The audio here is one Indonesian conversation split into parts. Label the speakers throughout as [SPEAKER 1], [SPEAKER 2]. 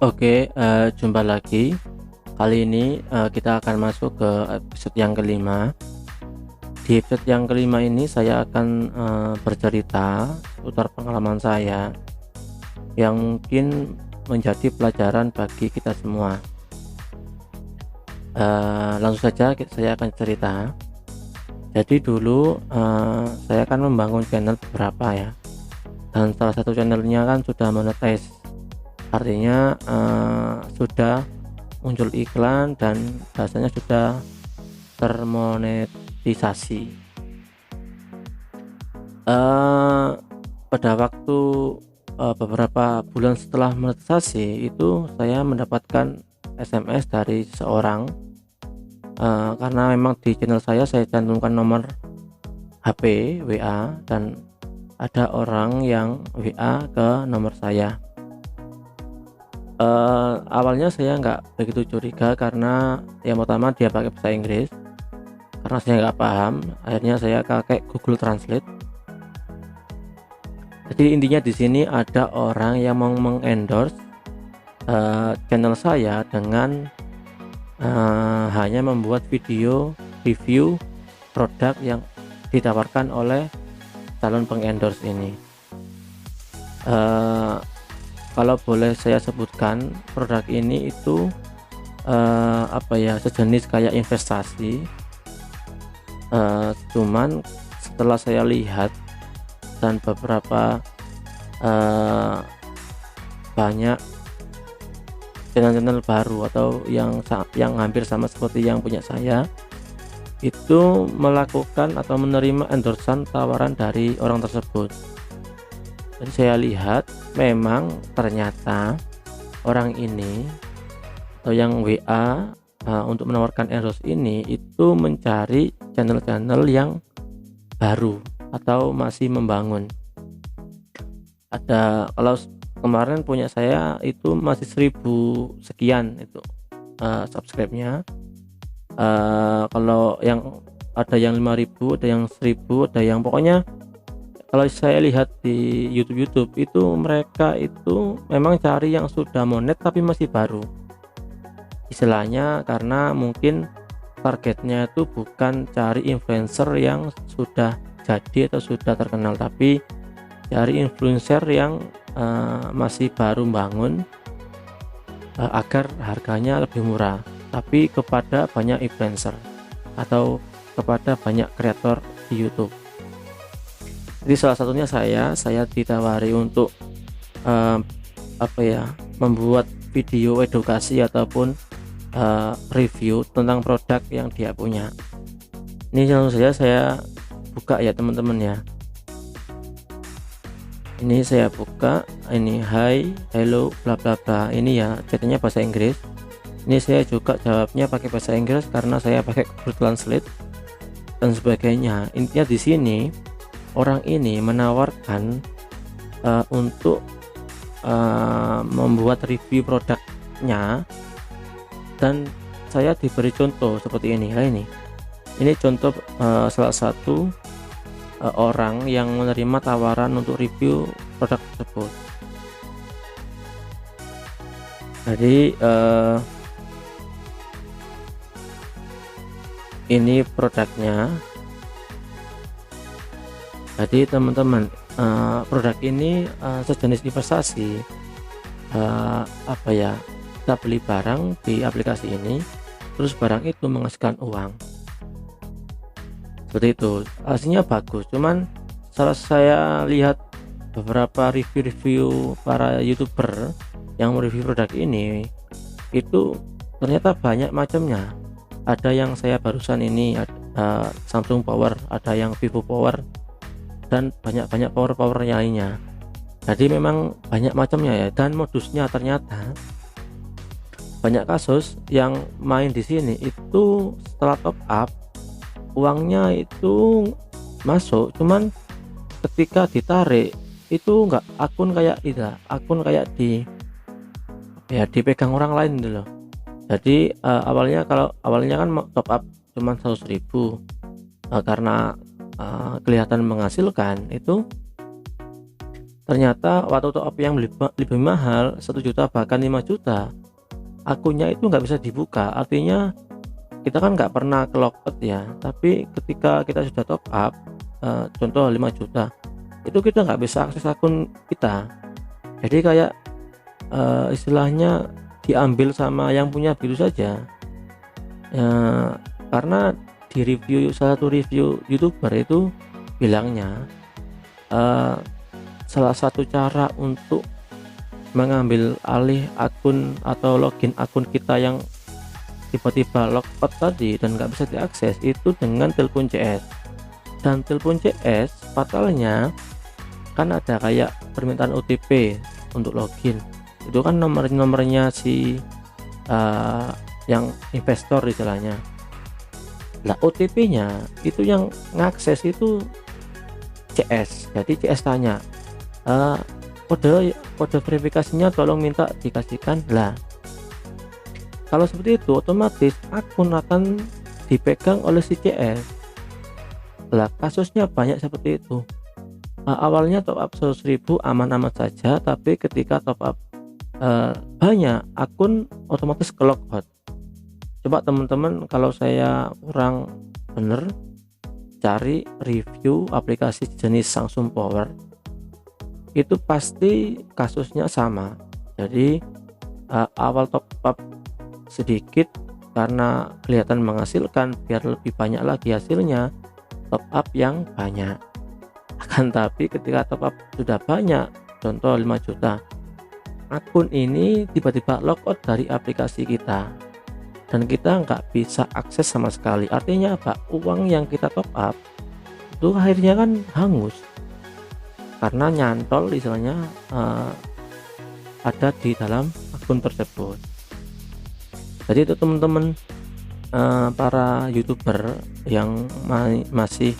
[SPEAKER 1] Oke, jumpa lagi. Kali ini, kita akan masuk ke episode yang kelima. Di episode yang kelima ini saya akan, bercerita seputar pengalaman saya yang mungkin menjadi pelajaran bagi kita semua. Langsung saja saya akan cerita. Jadi dulu, saya kan membangun channel beberapa ya, dan salah satu channelnya kan sudah monetize. Artinya, sudah muncul iklan dan bahasanya sudah termonetisasi. Pada waktu beberapa bulan setelah monetisasi itu saya mendapatkan SMS dari seseorang, karena memang di channel saya cantumkan nomor HP WA, dan ada orang yang WA ke nomor saya. Awalnya saya nggak begitu curiga karena yang pertama dia pakai bahasa Inggris. Karena saya nggak paham, akhirnya saya pakai Google Translate. Jadi intinya di sini ada orang yang mau mengendorse channel saya dengan hanya membuat video review produk yang ditawarkan oleh calon pengendorse ini. Kalau boleh saya sebutkan, produk ini itu sejenis kayak investasi. Cuman setelah saya lihat dan beberapa banyak channel-channel baru atau yang hampir sama seperti yang punya saya, itu melakukan atau menerima endorsan tawaran dari orang tersebut. Dan saya lihat memang ternyata orang ini atau yang WA untuk menawarkan endorse ini itu mencari channel-channel yang baru atau masih membangun. Kalau kemarin punya saya itu masih 1000 sekian itu subscribe-nya. Kalau yang ada yang 5000, ada yang 1000, ada yang pokoknya kalau saya lihat di YouTube itu mereka itu memang cari yang sudah monet tapi masih baru. Istilahnya karena mungkin targetnya itu bukan cari influencer yang sudah jadi atau sudah terkenal, tapi cari influencer yang masih baru bangun, agar harganya lebih murah, tapi kepada banyak influencer atau kepada banyak kreator di YouTube. Jadi salah satunya saya ditawari untuk membuat video edukasi ataupun review tentang produk yang dia punya. Ini langsung saja saya buka ya teman-teman ya. Ini saya buka, ini hi, hello, bla bla bla. Ini ya chatnya bahasa Inggris. Ini saya juga jawabnya pakai bahasa Inggris karena saya pakai Google Translate dan sebagainya. Intinya di sini orang ini menawarkan untuk membuat review produknya, dan saya diberi contoh seperti ini. Ini contoh salah satu orang yang menerima tawaran untuk review produk tersebut. Jadi ini produknya. Jadi teman-teman, produk ini sejenis investasi. Kita beli barang di aplikasi ini, terus barang itu menghasilkan uang. Seperti itu. Hasilnya bagus. Cuman setelah saya lihat beberapa review para YouTuber yang mereview produk ini, itu ternyata banyak macamnya. Ada yang saya barusan ini Samsung Power, ada yang Vivo Power, dan banyak power lainnya. Jadi memang banyak macamnya ya, dan modusnya ternyata banyak kasus yang main di sini itu setelah top up uangnya itu masuk, cuman ketika ditarik itu enggak akun kayak dipegang orang lain gitu loh. Jadi awalnya kan top up cuman 100.000, karena kelihatan menghasilkan itu, ternyata waktu top up yang lebih mahal 1 juta bahkan 5 juta, akunnya itu nggak bisa dibuka. Artinya kita kan nggak pernah ke logout ya, tapi ketika kita sudah top up, contoh 5 juta, itu kita nggak bisa akses akun kita. Jadi kayak istilahnya diambil sama yang punya begitu saja ya, karena di review, salah satu review YouTuber itu bilangnya salah satu cara untuk mengambil alih akun atau login akun kita yang tiba-tiba logout tadi dan nggak bisa diakses itu dengan telepon CS. Dan telepon CS fatalnya kan ada kayak permintaan OTP untuk login, itu kan nomornya si yang investor istilahnya. Lah OTP-nya itu yang ngakses itu CS. Jadi CS tanya kode verifikasinya tolong minta dikasihkan. Lah kalau seperti itu otomatis akun akan dipegang oleh si CS. Lah kasusnya banyak seperti itu. Awalnya top up 100.000 aman-aman saja, tapi ketika top up banyak, akun otomatis ke logout. Coba teman-teman, kalau saya kurang bener, cari review aplikasi jenis Samsung Power, itu pasti kasusnya sama. Jadi awal top up sedikit karena kelihatan menghasilkan, biar lebih banyak lagi hasilnya, top up yang banyak. Akan tapi ketika top up sudah banyak, contoh 5 juta, akun ini tiba-tiba logout dari aplikasi kita dan kita nggak bisa akses sama sekali. Artinya apa? Uang yang kita top up itu akhirnya kan hangus karena nyantol istilahnya ada di dalam akun tersebut. Jadi itu teman-teman, para YouTuber yang masih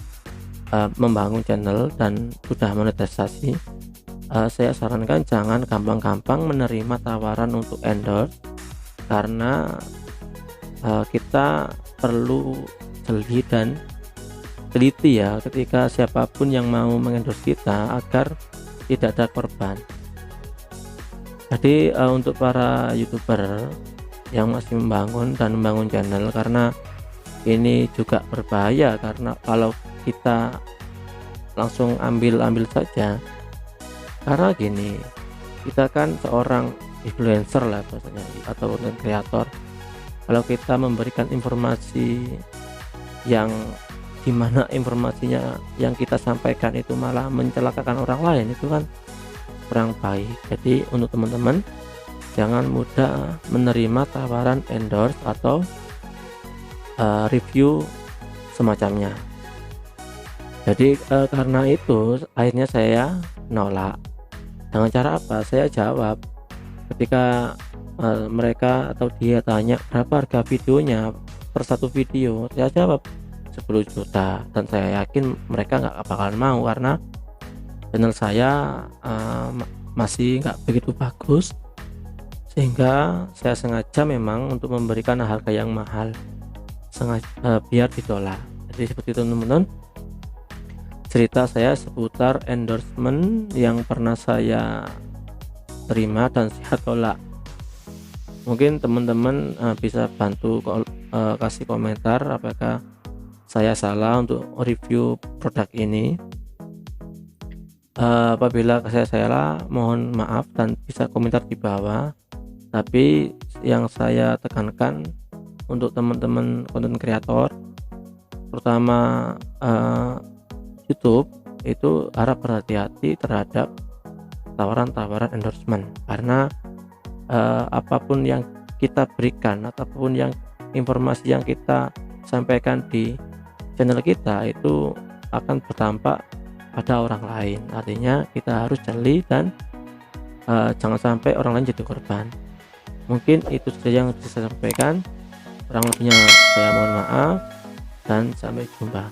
[SPEAKER 1] membangun channel dan sudah monetisasi, saya sarankan jangan gampang-gampang menerima tawaran untuk endorse, karena kita perlu jeli dan teliti ya ketika siapapun yang mau mengendorse kita agar tidak ada korban. Jadi untuk para YouTuber yang masih membangun channel, karena ini juga berbahaya, karena kalau kita langsung ambil saja, karena gini, kita kan seorang influencer lah bahasanya atau content creator. Kalau kita memberikan informasi yang dimana informasinya yang kita sampaikan itu malah mencelakakan orang lain, itu kan kurang baik. Jadi untuk teman-teman jangan mudah menerima tawaran endorse atau review semacamnya. Jadi karena itu akhirnya saya nolak. Dengan cara apa? Saya jawab ketika mereka atau dia tanya berapa harga videonya per satu video, saya jawab 10 juta, dan saya yakin mereka nggak bakalan mau karena channel saya masih nggak begitu bagus, sehingga saya sengaja memang untuk memberikan harga yang mahal biar ditolak. Jadi seperti itu teman-teman, cerita saya seputar endorsement yang pernah saya terima dan saya tolak. Mungkin teman-teman bisa bantu kasih komentar apakah saya salah untuk review produk ini. Apabila saya salah, mohon maaf dan bisa komentar di bawah. Tapi yang saya tekankan untuk teman-teman konten kreator, terutama YouTube, itu harap berhati-hati terhadap tawaran-tawaran endorsement, karena apapun yang kita berikan ataupun yang informasi yang kita sampaikan di channel kita itu akan berdampak pada orang lain. Artinya kita harus jeli dan jangan sampai orang lain jadi korban. Mungkin itu saja yang bisa saya sampaikan, kurang lebihnya saya mohon maaf dan sampai jumpa.